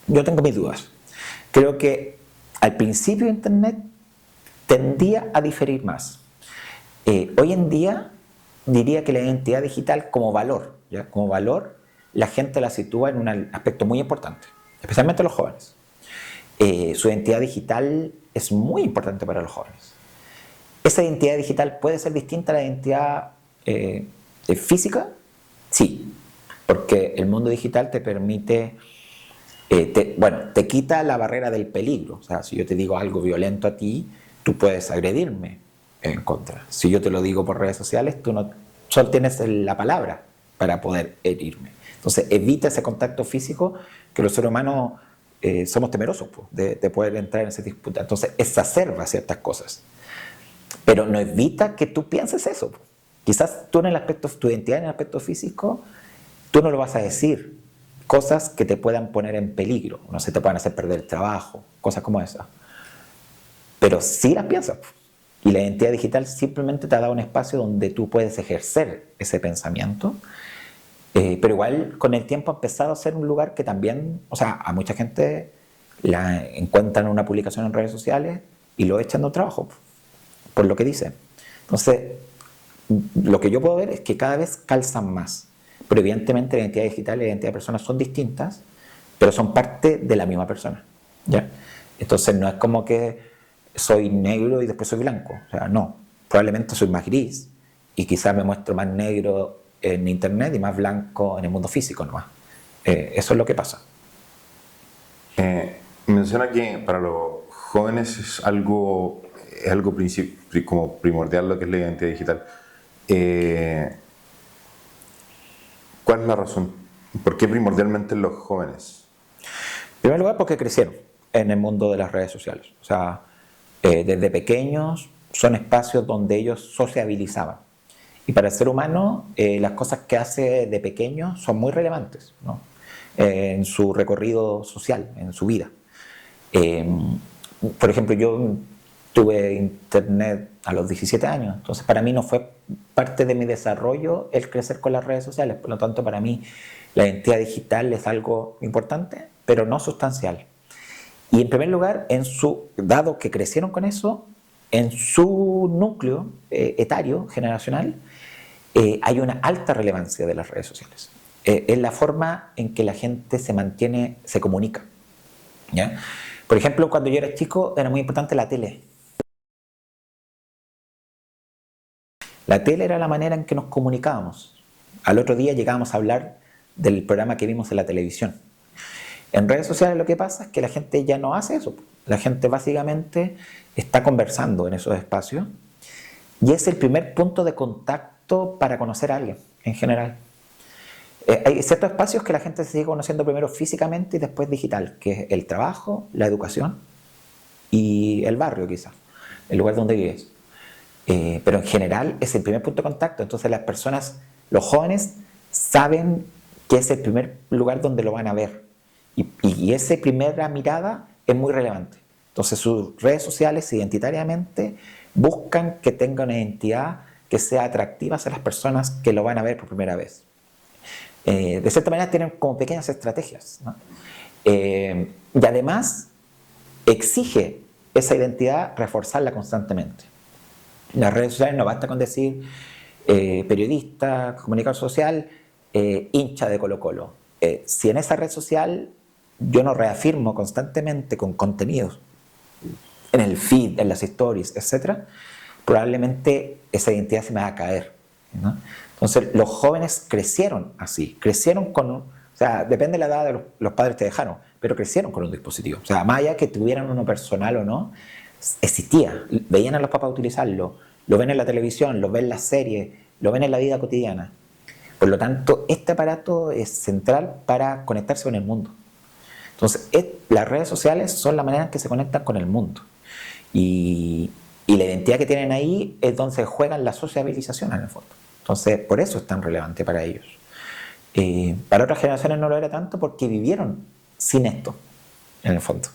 S2: yo tengo mis dudas. Creo que al principio Internet tendía a diferir más. Hoy en día diría que la identidad digital como valor, ¿ya? Como valor, la gente la sitúa en un aspecto muy importante, especialmente los jóvenes. Su identidad digital es muy importante para los jóvenes. ¿Esa identidad digital puede ser distinta a la identidad física? Sí, porque el mundo digital te permite, te quita la barrera del peligro. O sea, si yo te digo algo violento a ti, tú puedes agredirme en contra. Si yo te lo digo por redes sociales, tú no solo tienes la palabra para poder herirme. Entonces, evita ese contacto físico que los seres humanos somos temerosos de poder entrar en esa disputa. Entonces, exacerba ciertas cosas. Pero no evita que tú pienses eso. Quizás tú en el aspecto, tu identidad en el aspecto físico, tú no lo vas a decir. Cosas que te puedan poner en peligro, no sé, te puedan hacer perder el trabajo, cosas como esas. Pero sí las piensas. Y la identidad digital simplemente te ha dado un espacio donde tú puedes ejercer ese pensamiento. Pero igual con el tiempo ha empezado a ser un lugar que también, o sea, a mucha gente la encuentran una publicación en redes sociales y lo echan de un trabajo por lo que dicen. Entonces, lo que yo puedo ver es que cada vez calzan más. Pero evidentemente la identidad digital y la identidad de persona son distintas, pero son parte de la misma persona, ¿ya? Entonces no es como que soy negro y después soy blanco. O sea, no. Probablemente soy más gris y quizás me muestro más negro en Internet y más blanco en el mundo físico nomás. Eso es lo que pasa.
S1: Menciona que para los jóvenes es algo como primordial lo que es la identidad digital. ¿Cuál es la razón? ¿Por qué primordialmente los jóvenes?
S2: En primer lugar, porque crecieron en el mundo de las redes sociales. O sea, desde pequeños son espacios donde ellos sociabilizaban. Y para el ser humano, las cosas que hace de pequeño son muy relevantes, ¿no? En su recorrido social, en su vida. Por ejemplo, yo tuve Internet a los 17 años, entonces para mí no fue parte de mi desarrollo el crecer con las redes sociales, por lo tanto para mí la identidad digital es algo importante, pero no sustancial. Y en primer lugar, dado que crecieron con eso, en su núcleo etario, generacional, hay una alta relevancia de las redes sociales. Es la forma en que la gente se mantiene, se comunica, ¿ya? Por ejemplo, cuando yo era chico era muy importante la tele. La tele era la manera en que nos comunicábamos. Al otro día llegábamos a hablar del programa que vimos en la televisión. En redes sociales lo que pasa es que la gente ya no hace eso. La gente básicamente está conversando en esos espacios y es el primer punto de contacto para conocer a alguien en general. Hay ciertos espacios que la gente se sigue conociendo primero físicamente y después digital, que es el trabajo, la educación y el barrio quizás, el lugar donde vives. Pero en general es el primer punto de contacto. Entonces las personas, los jóvenes, saben que es el primer lugar donde lo van a ver. Y esa primera mirada es muy relevante. Entonces sus redes sociales identitariamente buscan que tenga una identidad que sea atractiva hacia las personas que lo van a ver por primera vez. De cierta manera tienen como pequeñas estrategias, ¿no? Y además exige esa identidad reforzarla constantemente. En las redes sociales no basta con decir periodista, comunicador social, hincha de Colo-Colo. Si en esa red social yo no reafirmo constantemente con contenidos en el feed, en las stories, etc., probablemente esa identidad se me va a caer, ¿no? Entonces, los jóvenes crecieron así, crecieron con, o sea, depende de la edad de los padres que dejaron, pero crecieron con un dispositivo. O sea, más allá que tuvieran uno personal o no, existía. Veían a los papás utilizarlo, lo ven en la televisión, lo ven en las series, lo ven en la vida cotidiana. Por lo tanto, este aparato es central para conectarse con el mundo. Entonces, las redes sociales son la manera en que se conectan con el mundo. Y la identidad que tienen ahí es donde se juegan la sociabilización en el fondo. Entonces, por eso es tan relevante para ellos. Para otras generaciones no lo era tanto porque vivieron sin esto, en el fondo.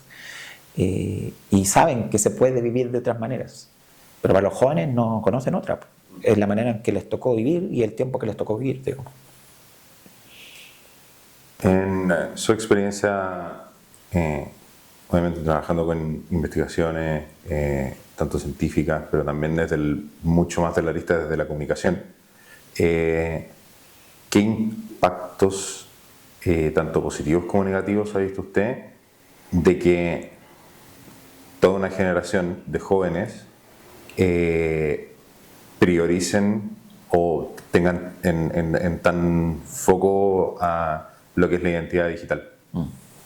S2: Y saben que se puede vivir de otras maneras. Pero para los jóvenes no conocen otra. Es la manera en que les tocó vivir y el tiempo que les tocó vivir, digo.
S1: En su experiencia, obviamente trabajando con investigaciones, tanto científicas, pero también mucho más de la lista desde la comunicación, ¿qué impactos, tanto positivos como negativos, ha visto usted de que toda una generación de jóvenes prioricen o tengan en tan foco a lo que es la identidad digital?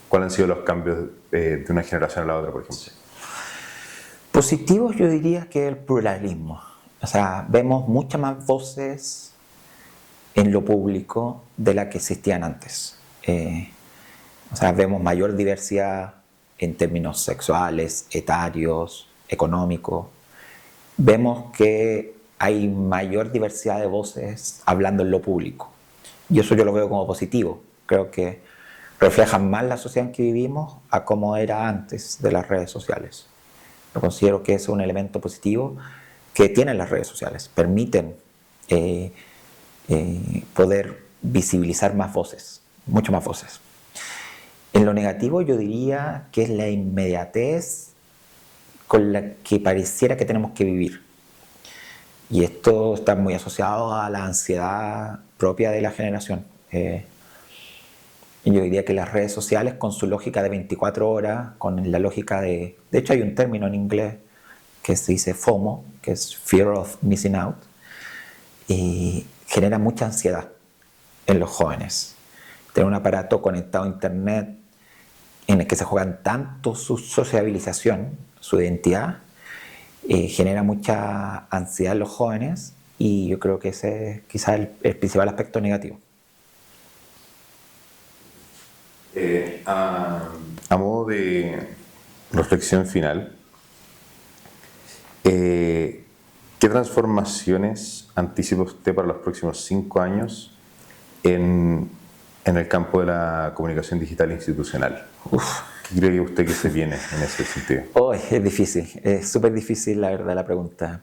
S1: ¿Cuáles han sido los cambios de una generación a la otra, por ejemplo?
S2: Positivos yo diría que el pluralismo. O sea, vemos muchas más voces en lo público de las que existían antes. O sea, vemos mayor diversidad en términos sexuales, etarios, económicos. Vemos que hay mayor diversidad de voces hablando en lo público. Y eso yo lo veo como positivo. Creo que reflejan más la sociedad en que vivimos a cómo era antes de las redes sociales. Yo considero que es un elemento positivo que tienen las redes sociales. Permiten poder visibilizar más voces, mucho más voces. En lo negativo yo diría que es la inmediatez con la que pareciera que tenemos que vivir. Y esto está muy asociado a la ansiedad propia de la generación. Yo diría que las redes sociales, con su lógica de 24 horas, con la lógica de hecho hay un término en inglés que se dice FOMO, que es Fear of Missing Out, y genera mucha ansiedad en los jóvenes. Tener un aparato conectado a internet en el que se juegan tanto su sociabilización, su identidad, genera mucha ansiedad en los jóvenes, y yo creo que ese es quizás el principal aspecto negativo.
S1: A modo de reflexión final, ¿qué transformaciones anticipa usted para los próximos 5 años en el campo de la comunicación digital institucional? ¿Qué cree usted que se viene en ese sentido?
S2: Oh, es difícil, es súper difícil la verdad la pregunta.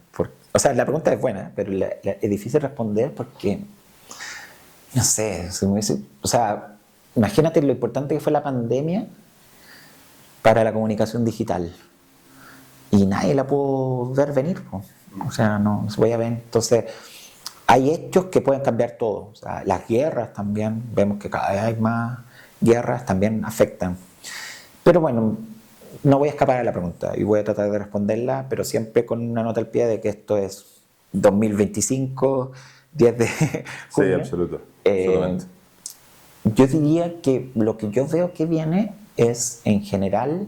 S2: O sea, la pregunta es buena, pero es difícil responder porque, no sé, o sea, imagínate lo importante que fue la pandemia para la comunicación digital. Y nadie la pudo ver venir. O sea, no se podía ver. Entonces, hay hechos que pueden cambiar todo. O sea, las guerras también, vemos que cada vez hay más guerras, también afectan. Pero bueno, no voy a escapar de la pregunta y voy a tratar de responderla, pero siempre con una nota al pie de que esto es 2025, 10 de junio.
S1: Sí, absolutamente.
S2: Yo diría que lo que yo veo que viene es, en general,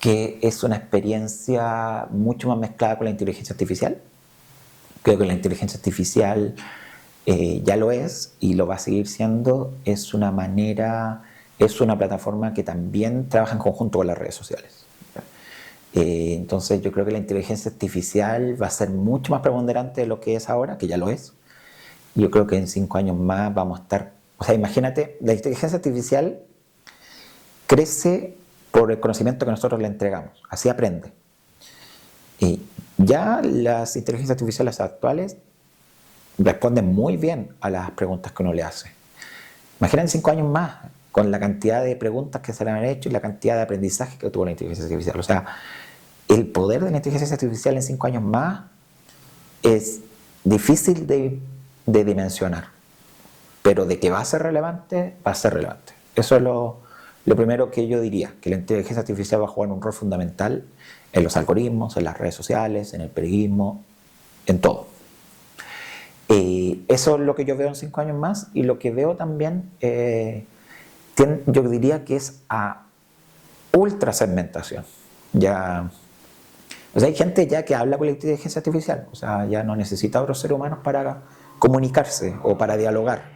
S2: que es una experiencia mucho más mezclada con la inteligencia artificial. Creo que la inteligencia artificial ya lo es y lo va a seguir siendo. Es una plataforma que también trabaja en conjunto con las redes sociales. Entonces yo creo que la inteligencia artificial va a ser mucho más preponderante de lo que es ahora, que ya lo es. Yo creo que en 5 años más vamos a estar... O sea, imagínate, la inteligencia artificial crece por el conocimiento que nosotros le entregamos. Así aprende. Y ya las inteligencias artificiales actuales responden muy bien a las preguntas que uno le hace. Imagínate en 5 años más, con la cantidad de preguntas que se le han hecho y la cantidad de aprendizaje que tuvo la inteligencia artificial. O sea, el poder de la inteligencia artificial en 5 años más es difícil de dimensionar. Pero de que va a ser relevante, va a ser relevante. Eso es lo lo primero que yo diría, que la inteligencia artificial va a jugar un rol fundamental en los algoritmos, en las redes sociales, en el periodismo, en todo. Eso es lo que yo veo en 5 años más, y lo que veo también, yo diría que es a ultra segmentación. Ya, o sea, hay gente ya que habla con la inteligencia artificial, o sea, ya no necesita otros seres humanos para comunicarse o para dialogar.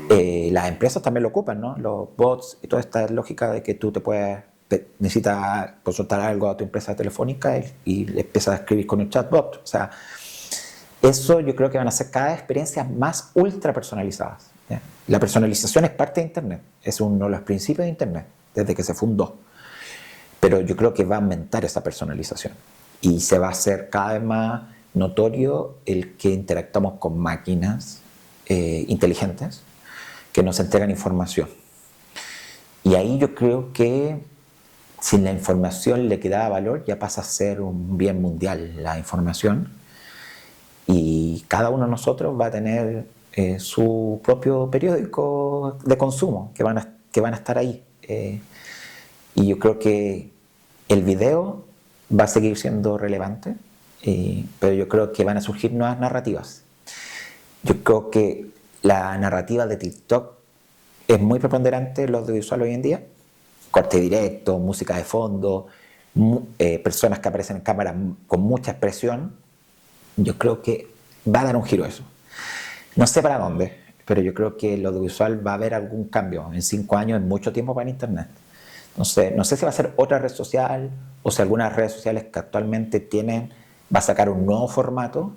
S2: Las empresas también lo ocupan, ¿no? Los bots y toda esta lógica de que tú necesitas consultar algo a tu empresa telefónica y le empiezas a escribir con un chatbot. O sea, eso yo creo que van a ser cada vez experiencias más ultra personalizadas, ¿ya? La personalización es parte de Internet, es uno de los principios de Internet, desde que se fundó. Pero yo creo que va a aumentar esa personalización y se va a hacer cada vez más notorio el que interactuamos con máquinas inteligentes que nos entregan información. Y ahí yo creo que si la información le queda valor, ya pasa a ser un bien mundial la información, y cada uno de nosotros va a tener su propio periódico de consumo que van a estar ahí. Y yo creo que el video va a seguir siendo relevante, pero yo creo que van a surgir nuevas narrativas. Yo creo que la narrativa de TikTok es muy preponderante en lo audiovisual hoy en día. Corte directo, música de fondo, personas que aparecen en cámara con mucha expresión. Yo creo que va a dar un giro eso. No sé para dónde, pero yo creo que en lo audiovisual va a haber algún cambio. En 5 años es mucho tiempo para Internet. No sé si va a ser otra red social o si algunas redes sociales que actualmente tienen va a sacar un nuevo formato,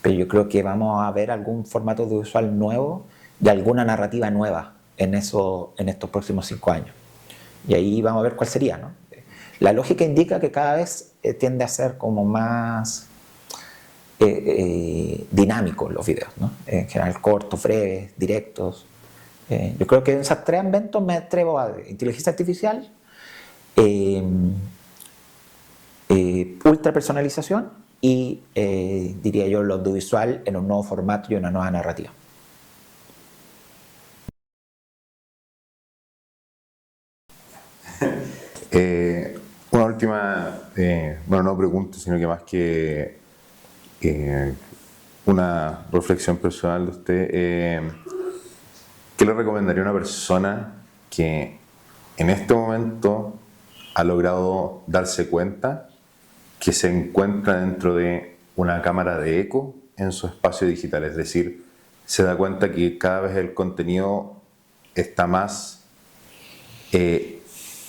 S2: pero yo creo que vamos a ver algún formato audiovisual nuevo y alguna narrativa nueva en estos próximos 5 años. Y ahí vamos a ver cuál sería, ¿no? La lógica indica que cada vez tiende a ser como más dinámicos los videos, ¿no? En general cortos, breves, directos. Yo creo que en esas 3 inventos me atrevo a inteligencia artificial, ultra personalización y diría yo lo audiovisual en un nuevo formato y una nueva narrativa.
S1: Una última, bueno, no pregunta, sino que más que una reflexión personal de usted. ¿Qué le recomendaría a una persona que en este momento ha logrado darse cuenta que se encuentra dentro de una cámara de eco en su espacio digital? Es decir, se da cuenta que cada vez el contenido está más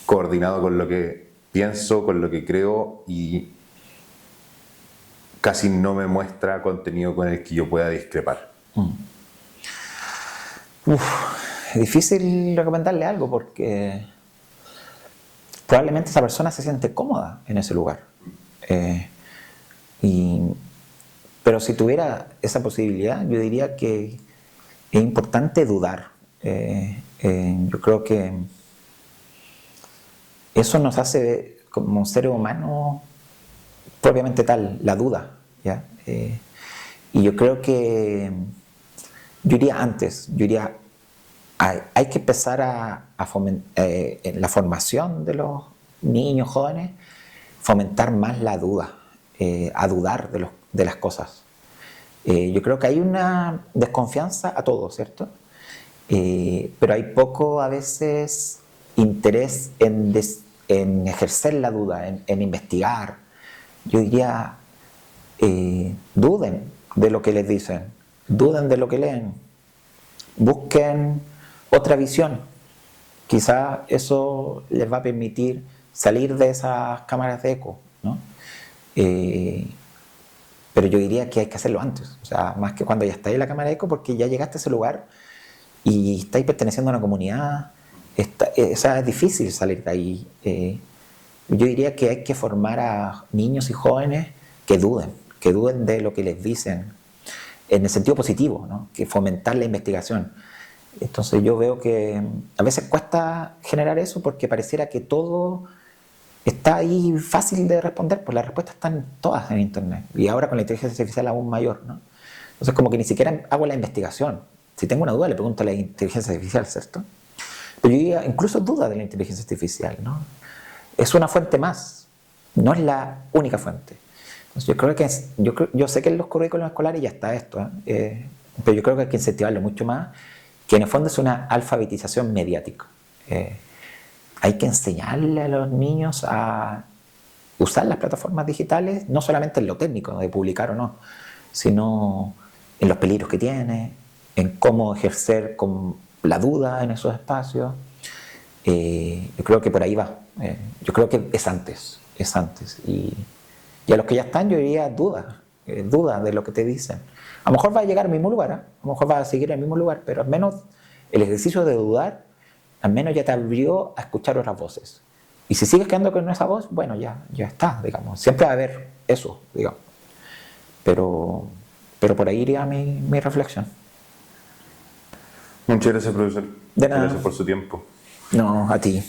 S1: coordinado con lo que pienso, con lo que creo, y casi no me muestra contenido con el que yo pueda discrepar.
S2: Es difícil recomendarle algo porque probablemente esa persona se siente cómoda en ese lugar. Pero si tuviera esa posibilidad, yo diría que es importante dudar. Yo creo que eso nos hace como seres humanos propiamente tal, la duda, ¿ya? Y yo creo que yo iría antes, hay que empezar a fomentar en la formación de los niños, jóvenes, fomentar más la duda, a dudar de las cosas. Yo creo que hay una desconfianza a todo, ¿cierto? Pero hay poco a veces interés en ejercer la duda, en investigar. Yo diría, duden de lo que les dicen, duden de lo que leen, busquen otra visión. Quizá eso les va a permitir salir de esas cámaras de eco, ¿no? Pero yo diría que hay que hacerlo antes, o sea, más que cuando ya estáis en la cámara de eco, porque ya llegaste a ese lugar y estáis perteneciendo a una comunidad. O sea, es difícil salir de ahí. Yo diría que hay que formar a niños y jóvenes que duden de lo que les dicen, en el sentido positivo, ¿no? Que fomentar la investigación. Entonces yo veo que a veces cuesta generar eso porque pareciera que todo está ahí fácil de responder, pues las respuestas están todas en Internet, y ahora con la inteligencia artificial aún mayor, ¿no? Entonces como que ni siquiera hago la investigación. Si tengo una duda le pregunto a la inteligencia artificial, ¿cierto? Pero yo diría, incluso duda de la inteligencia artificial, ¿no? Es una fuente más, no es la única fuente. Entonces, yo creo que yo sé que en los currículos escolares ya está esto, pero yo creo que hay que incentivarlo mucho más, que en el fondo es una alfabetización mediática. Hay que enseñarle a los niños a usar las plataformas digitales, no solamente en lo técnico, de publicar o no, sino en los peligros que tiene, en cómo ejercer con la duda en esos espacios. Yo creo que por ahí va. Yo creo que es antes. Y a los que ya están, yo diría duda de lo que te dicen. A lo mejor va a llegar al mismo lugar, a lo mejor va a seguir en el mismo lugar, pero al menos el ejercicio de dudar, al menos ya te abrió a escuchar otras voces. Y si sigues quedando con esa voz, bueno, ya está, digamos. Siempre va a haber eso, digamos. Pero por ahí iría mi reflexión.
S1: Muchas gracias, profesor.
S2: De nada.
S1: Gracias por su tiempo.
S2: No, a ti.